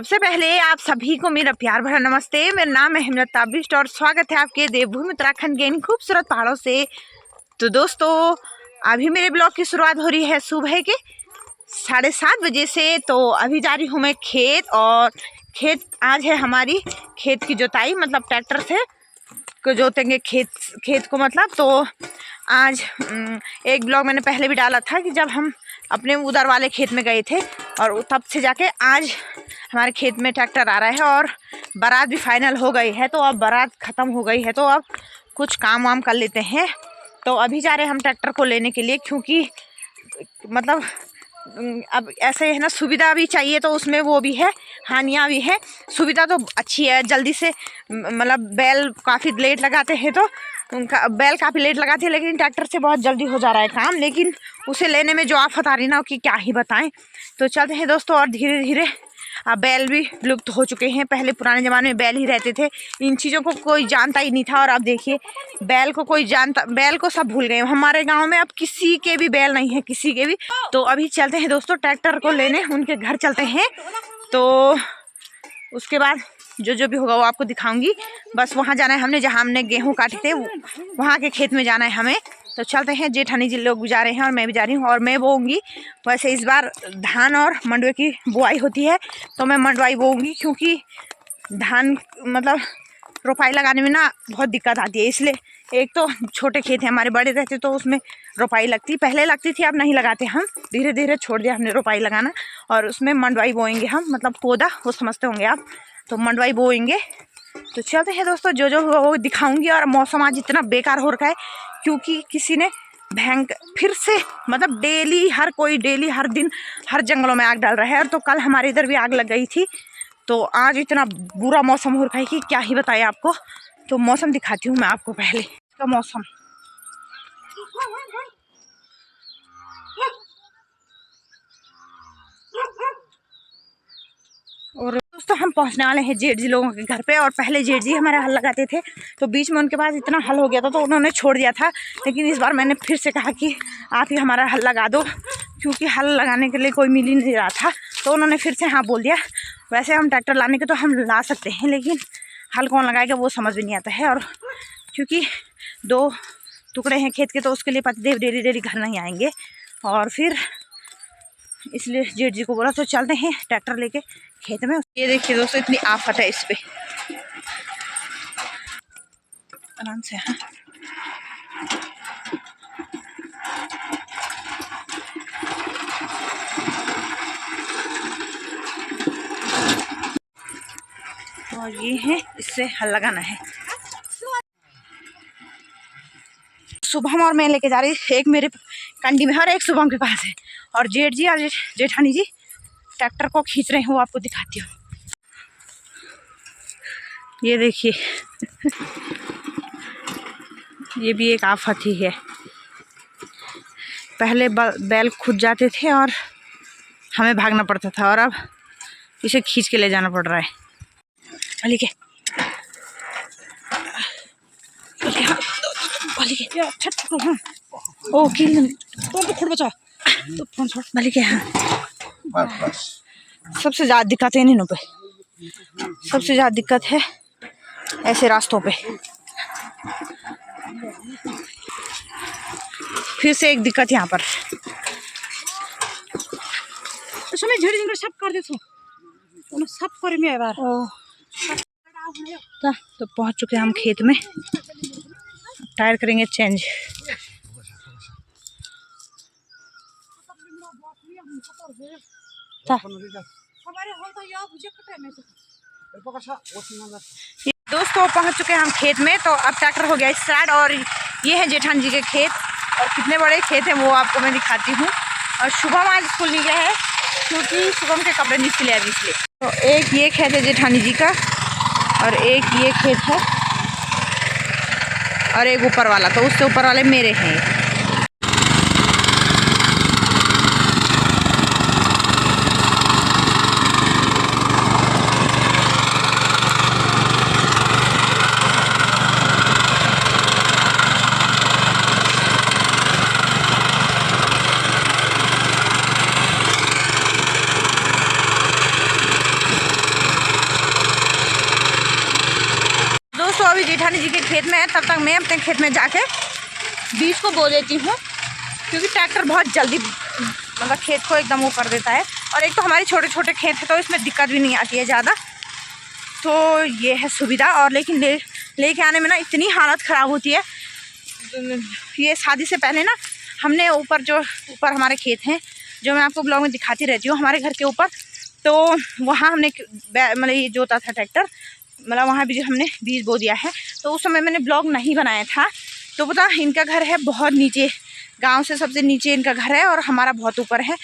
सबसे पहले आप सभी को मेरा प्यार भरा नमस्ते। मेरा नाम है हिम्मत ताबिश और स्वागत है आपके देवभूमि उत्तराखंड के इन खूबसूरत पहाड़ों से। तो दोस्तों, अभी मेरे ब्लॉग की शुरुआत हो रही है सुबह के 7:30 बजे से। तो अभी जा रही हूँ मैं खेत, और खेत आज है हमारी खेत की जुताई, मतलब ट्रैक्टर से को जोतेंगे खेत को मतलब। तो आज एक ब्लॉग मैंने पहले भी डाला था कि जब हम अपने उधर वाले खेत में गए थे, और तब से जाके आज हमारे खेत में ट्रैक्टर आ रहा है और बारात भी फाइनल हो गई है। तो अब बारात ख़त्म हो गई है, तो अब कुछ काम वाम कर लेते हैं। तो अभी जा रहे हैं हम ट्रैक्टर को लेने के लिए, क्योंकि मतलब अब ऐसे है ना, सुविधा भी चाहिए तो उसमें वो भी है, हानियाँ भी है। सुविधा तो अच्छी है, जल्दी से मतलब बैल काफ़ी लेट लगाते हैं, तो उनका बैल काफ़ी लेट लगाते हैं, लेकिन ट्रैक्टर से बहुत जल्दी हो जा रहा है काम। लेकिन उसे लेने में जो आफत आ रही ना, कि क्या ही बताएं। तो चलते हैं दोस्तों, और धीरे धीरे अब बैल भी लुप्त हो चुके हैं। पहले पुराने ज़माने में बैल ही रहते थे, इन चीज़ों को कोई जानता ही नहीं था। और अब देखिए, बैल को कोई जानता, बैल को सब भूल गए। हमारे गांव में अब किसी के भी बैल नहीं है, किसी के भी। तो अभी चलते हैं दोस्तों ट्रैक्टर को लेने, उनके घर चलते हैं। तो उसके बाद जो भी होगा वो आपको दिखाऊंगी। बस वहाँ जाना है हमने, जहाँ हमने गेहूँ काटे थे, वहाँ के खेत में जाना है हमें। तो चलते हैं। जेठानी जी लोग भी जा रहे हैं और मैं भी जा रही हूँ, और मैं बोऊँगी। वैसे इस बार धान और मंडुए की बुआई होती है, तो मैं मंडवाई बोऊँगी, क्योंकि धान मतलब रोपाई लगाने में ना बहुत दिक्कत आती है। इसलिए एक तो छोटे खेत हैं हमारे, बड़े रहते तो उसमें रोपाई लगती, पहले लगती थी, अब नहीं लगाते हम, धीरे धीरे छोड़ दिया हमने रोपाई लगाना। और उसमें मंडवाई बोएंगे हम, मतलब पौधा, वो समझते होंगे आप। तो मंडवाई बोएंगे। तो चलते हैं दोस्तों, जो होगा वो दिखाऊंगी। और मौसम आज इतना बेकार हो रखा है, क्योंकि किसी ने फिर से मतलब डेली हर दिन हर जंगलों में आग डाल रहा है। और तो कल हमारे इधर भी आग लग गई थी। तो आज इतना बुरा मौसम हो रखा है कि क्या ही बताएं आपको। तो मौसम दिखाती हूँ मैं आपको पहले का मौसम। और दोस्तों, हम पहुंचने वाले हैं जेठ जी लोगों के घर पे। और पहले जेठ जी हमारा हल लगाते थे, तो बीच में उनके पास इतना हल हो गया था, तो उन्होंने छोड़ दिया था। लेकिन इस बार मैंने फिर से कहा कि आप ही हमारा हल लगा दो, क्योंकि हल लगाने के लिए कोई मिल ही नहीं रहा था। तो उन्होंने फिर से हाँ बोल दिया। वैसे हम ट्रैक्टर लाने के तो हम ला सकते हैं, लेकिन हल कौन लगाएगा वो समझ भी नहीं आता है। और क्योंकि 2 टुकड़े हैं खेत के, तो उसके लिए पतिदेव डेली घर नहीं आएंगे। और फिर इसलिए जेठ जी को बोला, तो चलते हैं ट्रैक्टर लेके खेत में। ये देखिए दोस्तों, इतनी आफत है इस पे। आराम से। हाँ, और ये है, इससे हल लगाना है। शुभम और मैं लेके जा रही, एक मेरे कंडी में और एक शुभम के पास है। और जेठ जी और जेठानी जी ट्रैक्टर को खींच रहे हैं, वो आपको दिखाती हूँ। ये देखिए, ये भी एक आफत ही है। पहले बैल खुद जाते थे और हमें भागना पड़ता था, और अब इसे खींच के ले जाना पड़ रहा है। ठीक है, ओ किल तो खुद बचा तो फोन छोड़ भले के। हाँ, सबसे ज़्यादा दिक्कत है इन्हीं पे, सबसे ज़्यादा दिक्कत है ऐसे रास्तों पे। फिर से एक दिक्कत यहाँ पर, सब कर दे सब करे में बार। तो पहुँच चुके हैं हम खेत में, टायर करेंगे चेंज। दोस्तों, पहुंच चुके हैं हम खेत में। तो अब ट्रैक्टर हो गया स्टार्ट, और ये है जेठान जी के खेत। और कितने बड़े खेत हैं वो आपको मैं दिखाती हूँ। और शुभम आज स्कूल नहीं गया है, क्योंकि शुभम के कपड़े नहीं सिले अभी, इसलिए। तो एक ये खेत है जेठानी जी का, और एक ये खेत है, और एक ऊपर वाला, तो उससे ऊपर वाले मेरे हैं। जेठानी जी के खेत में है, तब तक मैं अपने खेत में जाके बीज को बो देती हूँ, क्योंकि ट्रैक्टर बहुत जल्दी मतलब खेत को एकदम वो कर देता है। और एक तो हमारे छोटे छोटे खेत है तो इसमें दिक्कत भी नहीं आती है ज़्यादा, तो ये है सुविधा। और लेकिन लेके आने में ना इतनी हालत ख़राब होती है। ये शादी से पहले ना हमने ऊपर हमारे खेत हैं, जो मैं आपको ब्लॉग में दिखाती रहती हूँ, हमारे घर के ऊपर, तो वहाँ हमने मतलब ये जोता था ट्रैक्टर, मतलब वहाँ भी जो हमने बीज बो दिया है। तो उस समय मैंने ब्लॉग नहीं बनाया था। तो पता इनका घर है बहुत नीचे, गांव से सबसे नीचे इनका घर है और हमारा बहुत ऊपर है।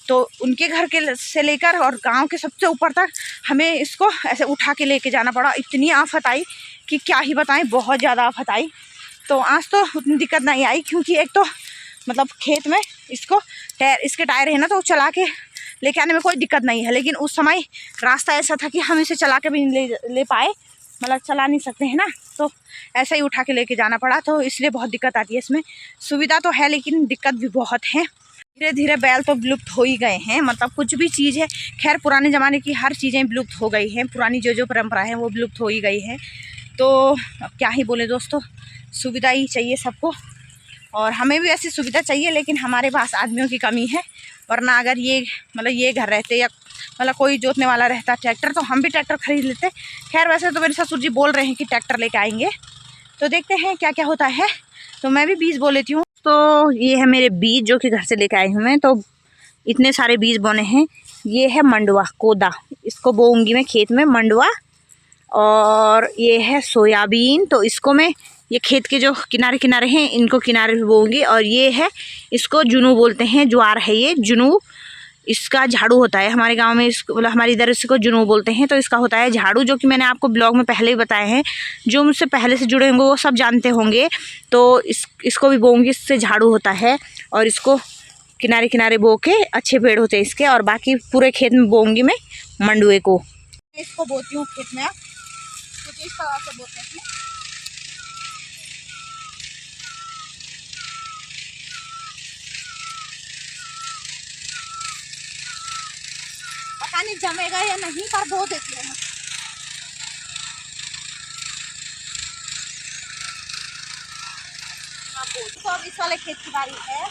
तो उनके घर के से लेकर और गांव के सबसे ऊपर तक हमें इसको ऐसे उठा के लेके जाना पड़ा। इतनी आफत आई कि क्या ही बताएं, बहुत ज़्यादा आफत आई। तो आज तो उतनी दिक्कत नहीं आई, क्योंकि एक तो मतलब खेत में इसके टायर है ना, तो चला के लेके आने में कोई दिक्कत नहीं है। लेकिन उस समय रास्ता ऐसा था कि हम इसे चला के भी नहीं ले पाए, मतलब चला नहीं सकते हैं ना, तो ऐसा ही उठा के लेके जाना पड़ा। तो इसलिए बहुत दिक्कत आती है इसमें। सुविधा तो है लेकिन दिक्कत भी बहुत है। धीरे धीरे बैल तो विलुप्त हो ही गए हैं, मतलब कुछ भी चीज़ है, खैर पुराने ज़माने की हर चीज़ें विलुप्त हो गई हैं, पुरानी जो परंपरा है वो विलुप्त हो ही गई है। तो अब क्या ही बोले दोस्तों, सुविधा ही चाहिए सबको, और हमें भी ऐसी सुविधा चाहिए, लेकिन हमारे पास आदमियों की कमी है। वरना अगर ये घर रहते या मतलब कोई जोतने वाला रहता ट्रैक्टर, तो हम भी ट्रैक्टर खरीद लेते। खैर वैसे तो मेरे ससुर जी बोल रहे हैं कि ट्रैक्टर लेके आएंगे, तो देखते हैं क्या क्या होता है। तो मैं भी बीज बो लेती हूँ। तो ये है मेरे बीज जो कि घर से लेके आई हूँ मैं। तो इतने सारे बीज बोने हैं। ये है मंडवा कोदा, इसको बोऊंगी मैं खेत में, मंडवा। और ये है सोयाबीन, तो इसको मैं ये खेत के जो किनारे किनारे हैं इनको किनारे पे बोऊंगी। और ये है, इसको जुनू बोलते हैं, ज्वार है ये जुनू। इसका झाड़ू होता है हमारे गांव में, इसको मतलब हमारे इधर इसको जुनू बोलते हैं। तो इसका होता है झाड़ू, जो कि मैंने आपको ब्लॉग में पहले ही बताए हैं। जो मुझसे पहले से जुड़े होंगे वो सब जानते होंगे। तो इसको भी बोऊंगी, इससे झाड़ू होता है। और इसको किनारे किनारे बो के अच्छे पेड़ होते हैं इसके। और बाकी पूरे खेत में बोऊंगी मैं मंडुए को। इसको बोती हूँ खेत में, कुछ इस तरह से बोते हैं। पता नहीं जमेगा या नहीं, पर बो देती हूँ। तो अब इस वाले खेत की बारी है।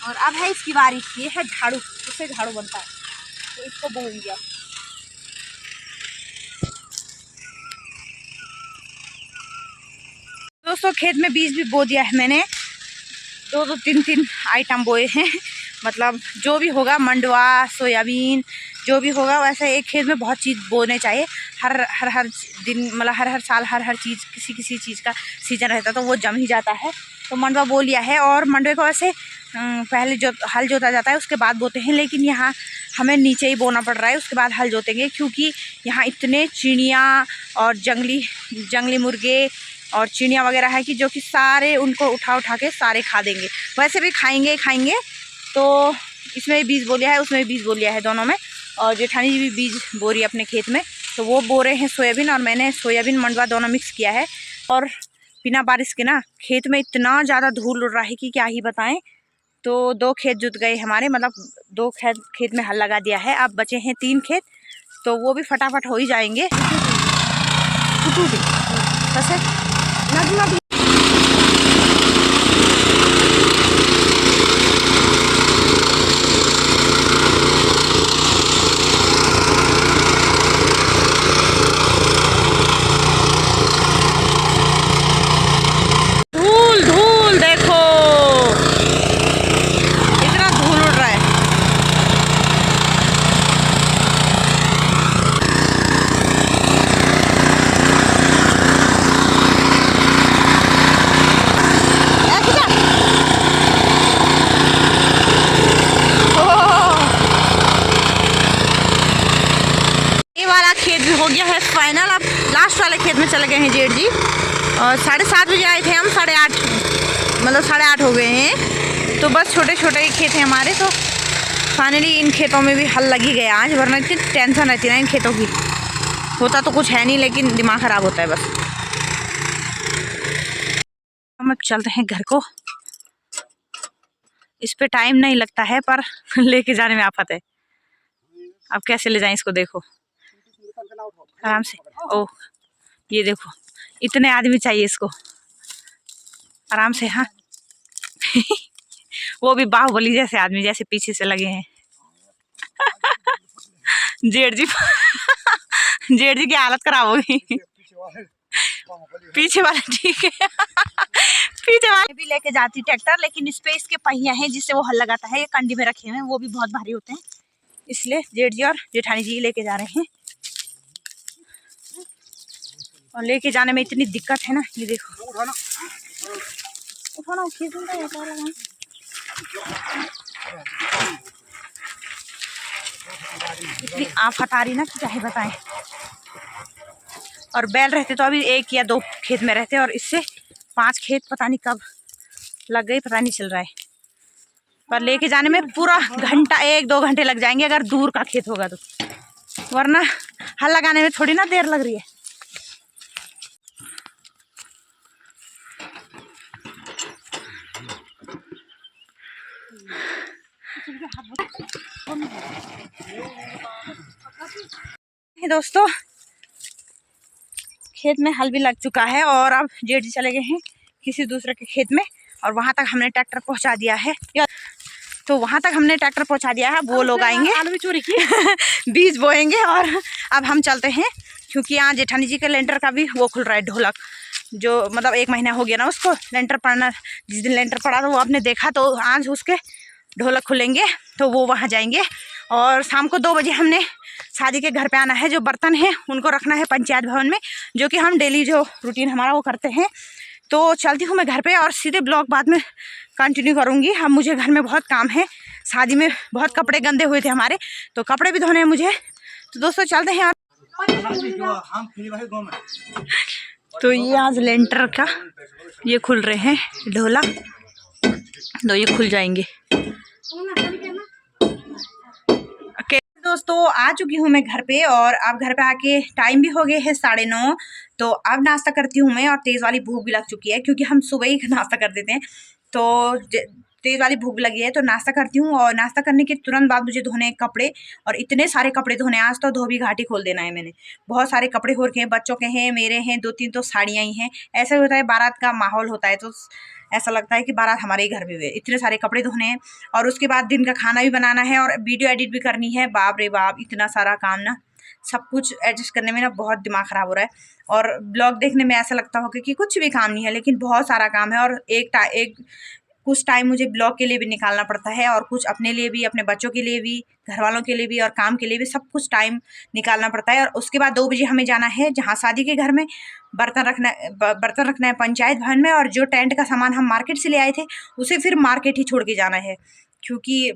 और अब है इसकी बारी, ये है झाड़ू, इससे झाड़ू बनता है, तो इसको बोऊंगी अब। दोस्तों खेत में बीज भी बो दिया है मैंने, दो तीन आइटम बोए हैं। मतलब जो भी होगा, मंडवा, सोयाबीन, जो भी होगा, वैसे एक खेत में बहुत चीज़ बोने चाहिए। हर दिन मतलब हर साल हर चीज़, किसी चीज़ का सीजन रहता है, तो वो जम ही जाता है। तो मंडवा बो लिया है। और मंडवे को वैसे पहले जो हल जोता जाता है उसके बाद बोते हैं, लेकिन यहाँ हमें नीचे ही बोना पड़ रहा है, उसके बाद हल जोतेंगे। क्योंकि यहाँ इतने चिड़ियाँ और जंगली मुर्गे और चिड़ियाँ वगैरह है कि जो कि सारे उनको उठा के सारे खा देंगे। वैसे भी खाएंगे। तो इसमें बीज बो लिया है, उसमें बीज बो लिया है, दोनों में। और जेठानी जी भी बीज बो रही है अपने खेत में, तो वो बो रहे हैं सोयाबीन, और मैंने सोयाबीन मंडवा दोनों मिक्स किया है। और बिना बारिश के ना खेत में इतना ज़्यादा धूल उड़ रहा है कि क्या ही बताएं। तो 2 खेत जुत गए हमारे, मतलब 2 खेत में हल लगा दिया है। अब बचे हैं 3 खेत, तो वो भी फटाफट हो ही जाएंगे। धूल देखो, इतना धूल उड़ रहा है। ये वाला खेत भी हो गया है फाइनल। अब लास्ट वाले खेत में चले गए हैं जेठ जी, और 7:30 बजे आए थे हम, 8:30 मतलब 8:30 हो गए हैं। तो बस छोटे छोटे ही खेत हैं हमारे। तो फाइनली इन खेतों में भी हल लगी गया आज, वरना इतनी टेंशन रहती ना इन खेतों की। होता तो कुछ है नहीं, लेकिन दिमाग ख़राब होता है बस। हम अब चलते हैं घर को। इस पे टाइम नहीं लगता है पर लेके जाने में आफत है। अब कैसे ले जाएं इसको, देखो आराम से। ओह ये देखो इतने आदमी चाहिए इसको, आराम से। हाँ वो भी बाहुबली जैसे आदमी जैसे पीछे से लगे हैं। जेठ जी जेठ जी की हालत खराब होगी। पीछे वाला ठीक है। पीछे वाले भी लेके जाती ट्रैक्टर, लेकिन इस पे इसके पहिया हैं जिससे वो हल लगाता है। ये कंडी में रखे हुए हैं, वो भी बहुत भारी होते हैं, इसलिए जेठ जी और जेठानी जी लेके जा रहे हैं। और लेके जाने में इतनी दिक्कत है ना, ये देखो। उठाना इतनी आफत आ रही ना कि क्या ही बताएं। और बैल रहते तो अभी 1 या 2 खेत में रहते, और इससे 5 खेत पता नहीं कब लग गई, पता नहीं चल रहा है। पर लेके जाने में पूरा घंटा 1-2 घंटे लग जाएंगे अगर दूर का खेत होगा तो, वरना हल लगाने में थोड़ी ना देर लग रही है। दोस्तों खेत में हल भी लग चुका है और अब जेठ जी चले गए हैं किसी दूसरे के खेत में, और वहां तक हमने ट्रैक्टर पहुंचा दिया है। तो वहां तक हमने ट्रैक्टर पहुंचा दिया है, वो लोग आएंगे आलू चोरी की बीज बोएंगे। और अब हम चलते हैं क्योंकि यहाँ जेठानी जी के लेंटर का भी वो खुल रहा है, ढोलक, जो मतलब 1 महीना हो गया ना उसको लेंटर पड़ना। जिस दिन लेंटर पड़ा तो वो आपने देखा, तो आज उसके ढोलक खुलेंगे तो वो वहाँ जाएंगे। और शाम को 2 बजे हमने शादी के घर पे आना है। जो बर्तन है उनको रखना है पंचायत भवन में, जो कि हम डेली जो रूटीन हमारा वो करते हैं। तो चलती हूँ मैं घर पे और सीधे ब्लॉग बाद में कंटिन्यू करूँगी। अब मुझे घर में बहुत काम है, शादी में बहुत कपड़े गंदे हुए थे हमारे, तो कपड़े भी धोने हैं मुझे। तो दोस्तों चलते हैं। तो ये आज लेंटर का ये खुल रहे हैं ढोला, तो ये खुल जाएंगे। दोस्तों आ चुकी हूँ मैं घर पे, और अब घर पे आके टाइम भी हो गए है 9:30। तो अब नाश्ता करती हूँ मैं, और तेज़ वाली भूख भी लग चुकी है क्योंकि हम सुबह ही नाश्ता कर देते हैं। तो तेज़ वाली भूख लगी है तो नाश्ता करती हूँ, और नाश्ता करने के तुरंत बाद मुझे धोने कपड़े, और इतने सारे कपड़े धोने। आज तो धोबी घाटी खोल देना है मैंने। बहुत सारे कपड़े हो रखे हैं, बच्चों के हैं, मेरे हैं, 2-3 तो साड़ियाँ ही हैं। ऐसा होता है, बारात का माहौल होता है तो ऐसा लगता है कि बारात हमारे ही घर में हुई है। इतने सारे कपड़े धोने हैं, और उसके बाद दिन का खाना भी बनाना है, और वीडियो एडिट भी करनी है। बाप रे बाप, इतना सारा काम ना, सब कुछ एडजस्ट करने में ना बहुत दिमाग ख़राब हो रहा है। और ब्लॉग देखने में ऐसा लगता होगा कि कुछ भी काम नहीं है, लेकिन बहुत सारा काम है। और कुछ टाइम मुझे ब्लॉग के लिए भी निकालना पड़ता है, और कुछ अपने लिए भी, अपने बच्चों के लिए भी, घर वालों के लिए भी, और काम के लिए भी, सब कुछ टाइम निकालना पड़ता है। और उसके बाद 2 बजे हमें जाना है जहाँ शादी के घर में बर्तन रखना है पंचायत भवन में। और जो टेंट का सामान हम मार्केट से ले आए थे उसे फिर मार्केट ही छोड़ के जाना है, क्योंकि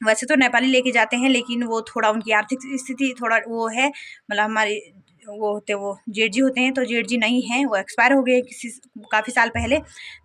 वैसे तो नेपाली लेके जाते हैं, लेकिन वो थोड़ा उनकी आर्थिक स्थिति थोड़ा वो है, मतलब हमारी वो जेठ जी होते हैं, तो जेठ जी नहीं हैं, वो एक्सपायर हो गए काफ़ी साल पहले,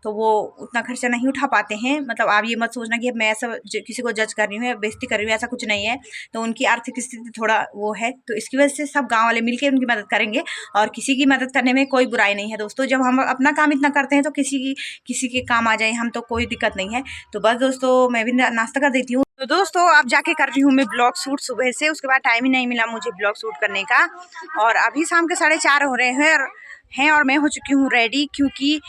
तो वो उतना खर्चा नहीं उठा पाते हैं। मतलब आप ये मत सोचना कि मैं ऐसा किसी को जज कर रही हूँ या बेइज्जती कर रही हूँ, ऐसा कुछ नहीं है। तो उनकी आर्थिक स्थिति थोड़ा वो है, तो इसकी वजह से सब गाँव वाले मिलकर उनकी मदद करेंगे, और किसी की मदद करने में कोई बुराई नहीं है दोस्तों। जब हम अपना काम इतना करते हैं तो किसी के काम आ जाए हम, तो कोई दिक्कत नहीं है। तो बस दोस्तों मैं भी नाश्ता कर देती हूँ। तो दोस्तों अब जाके कर रही हूँ मैं ब्लॉग शूट सुबह से, उसके बाद टाइम ही नहीं मिला मुझे ब्लॉग शूट करने का। और अभी शाम के 4:30 हो रहे हैं और मैं हो चुकी हूँ रेडी, क्योंकि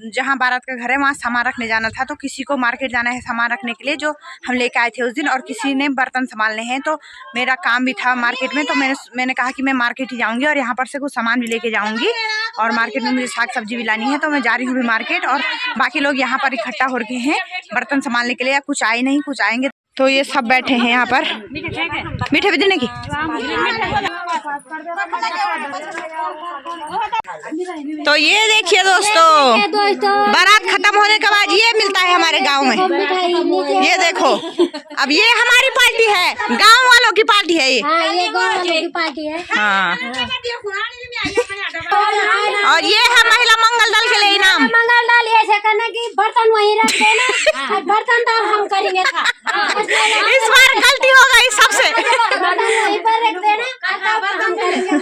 जहाँ बारात का घर है वहाँ सामान रखने जाना था। तो किसी को मार्केट जाना है सामान रखने के लिए, जो हम लेके आए थे उस दिन, और किसी ने बर्तन संभालने हैं। तो मेरा काम भी था मार्केट में, तो मैंने कहा कि मैं मार्केट ही जाऊँगी, और यहाँ पर से कुछ सामान भी लेके जाऊँगी। और मार्केट में मुझे साग सब्जी भी लानी है, तो मैं जा रही हूँ भी मार्केट। और बाकी लोग यहाँ पर इकट्ठा हो रखे हैं बर्तन संभालने के लिए, या कुछ आए नहीं, कुछ आएंगे। तो ये सब बैठे हैं यहाँ पर, मीठे भी देने की। तो ये देखिए दोस्तों, बारात खत्म होने के बाद ये मिलता है हमारे गांव में। ये देखो, अब ये हमारी पार्टी है, गांव वालों की पार्टी है ये। ये गांव वालों की पार्टी है। हाँ, और ये है महिला मंगल दल के लिए इनाम। मंगल दल ऐसे करना कि बर्तन वहीं रख देना, बर्तन तो हम करेंगे था। इस बार गलती हो गई सबसे। बर्तन वहीं पर रख देना, हम करेंगे।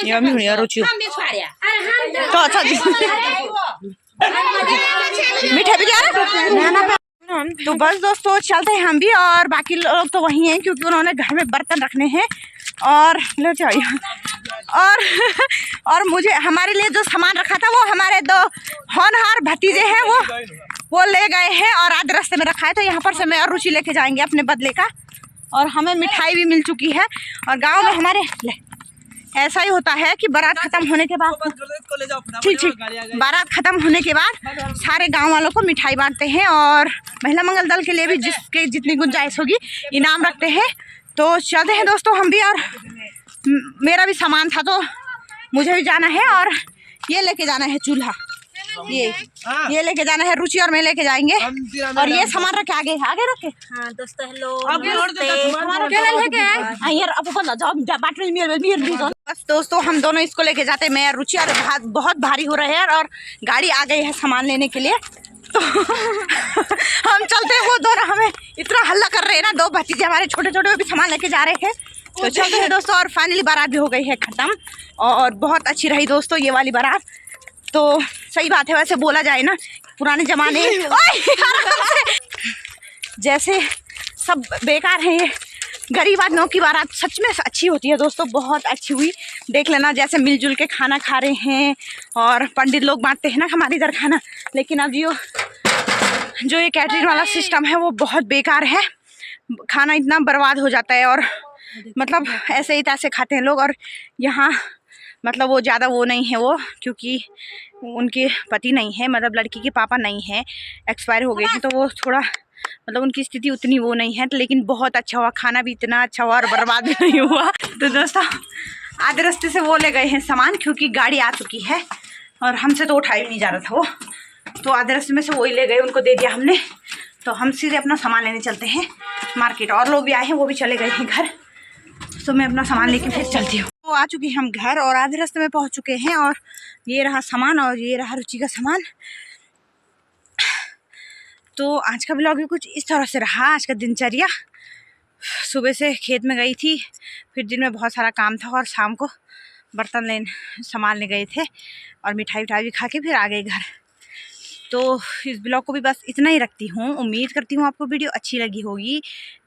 ये हम रुचि तो अच्छा जी। मीठा भी जा रहा। तो बस दोस्तों चलते हैं हम भी, और बाकी लोग तो वही हैं क्योंकि उन्होंने घर में बर्तन रखने हैं। और ले जाइए। और मुझे हमारे लिए जो सामान रखा था वो हमारे दो होनहार भतीजे हैं, वो ले गए हैं और आधे रास्ते में रखा है। तो यहाँ पर से मैं और रुचि लेके जाएंगे अपने बदले का, और हमें मिठाई भी मिल चुकी है। और गांव में हमारे ऐसा ही होता है कि बारात खत्म होने के बाद, ठीक, बारात खत्म होने के बाद सारे गांव वालों को मिठाई बांटते हैं, और महिला मंगल दल के लिए भी जिसके जितनी गुंजाइश होगी इनाम रखते हैं। तो चलते हैं दोस्तों हम भी, और मेरा भी सामान था तो मुझे भी जाना है, और ये लेके जाना है चूल्हा, ये लेके जाना है। रुचि और मैं लेके जाएंगे, और ये सामान रखे आगे रखे। हाँ दोस्तों हेलो, बस दोस्तों हम दोनों इसको लेके जाते हैं, मैं और रुचि, और बहुत भारी हो रहे हैं और गाड़ी आ गई है सामान लेने के लिए। तो हम चलते हैं, वो दोनों हमें इतना हल्ला कर रहे हैं ना, दो भतीजे हमारे छोटे छोटे भी सामान लेके जा रहे हैं। तो चलते हैं दोस्तों, और फाइनली बारात भी हो गई है ख़त्म, और बहुत अच्छी रही दोस्तों ये वाली बारात। तो सही बात है, वैसे बोला जाए ना पुराने ज़माने जैसे सब बेकार है, ये गरीब आदमियों की बारात सच में अच्छी होती है दोस्तों, बहुत अच्छी हुई। देख लेना जैसे मिलजुल के खाना खा रहे हैं, और पंडित लोग बांटते हैं ना हमारे इधर खाना। लेकिन अब जो ये कैटरिंग वाला सिस्टम है वो बहुत बेकार है, खाना इतना बर्बाद हो जाता है, और मतलब ऐसे ही तैसे खाते हैं लोग। और यहाँ मतलब वो ज़्यादा वो नहीं है, वो क्योंकि उनके पति नहीं है, मतलब लड़की के पापा नहीं है, एक्सपायर हो गए हैं, तो वो थोड़ा मतलब उनकी स्थिति उतनी वो नहीं है। लेकिन बहुत अच्छा हुआ, खाना भी इतना अच्छा हुआ और बर्बाद भी नहीं हुआ। तो दोस्तों आधे रास्ते से वो ले गए हैं सामान, क्योंकि गाड़ी आ चुकी है और हमसे तो उठाई नहीं जा रहा था वो, तो आधे रास्ते में से वही ले गए, उनको दे दिया हमने। तो हम सीधे अपना सामान लेने चलते हैं मार्केट, और लोग भी आए हैं, वो भी चले गए हैं घर। तो मैं अपना सामान लेके फिर चलती हूँ। तो आ चुके हैं हम घर, और आधे रास्ते में पहुँच चुके हैं, और ये रहा सामान, और ये रहा रुचि का सामान। तो आज का ब्लॉग भी कुछ इस तरह से रहा। आज का दिनचर्या, सुबह से खेत में गई थी, फिर दिन में बहुत सारा काम था, और शाम को बर्तन संभालने गए थे, और मिठाई भी खा के फिर आ गए घर। तो इस ब्लॉग को भी बस इतना ही रखती हूँ। उम्मीद करती हूँ आपको वीडियो अच्छी लगी होगी।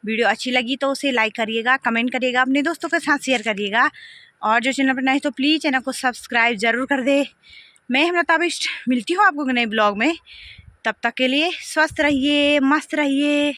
वीडियो अच्छी लगी तो उसे लाइक करिएगा, कमेंट करिएगा, अपने दोस्तों के साथ शेयर करिएगा, और जो चैनल पर नए तो प्लीज़ चैनल को सब्सक्राइब ज़रूर कर दे। मैं हेमलता बिष्ट मिलती हूँ आपको नए ब्लॉग में, तब तक के लिए स्वस्थ रहिए, मस्त रहिए।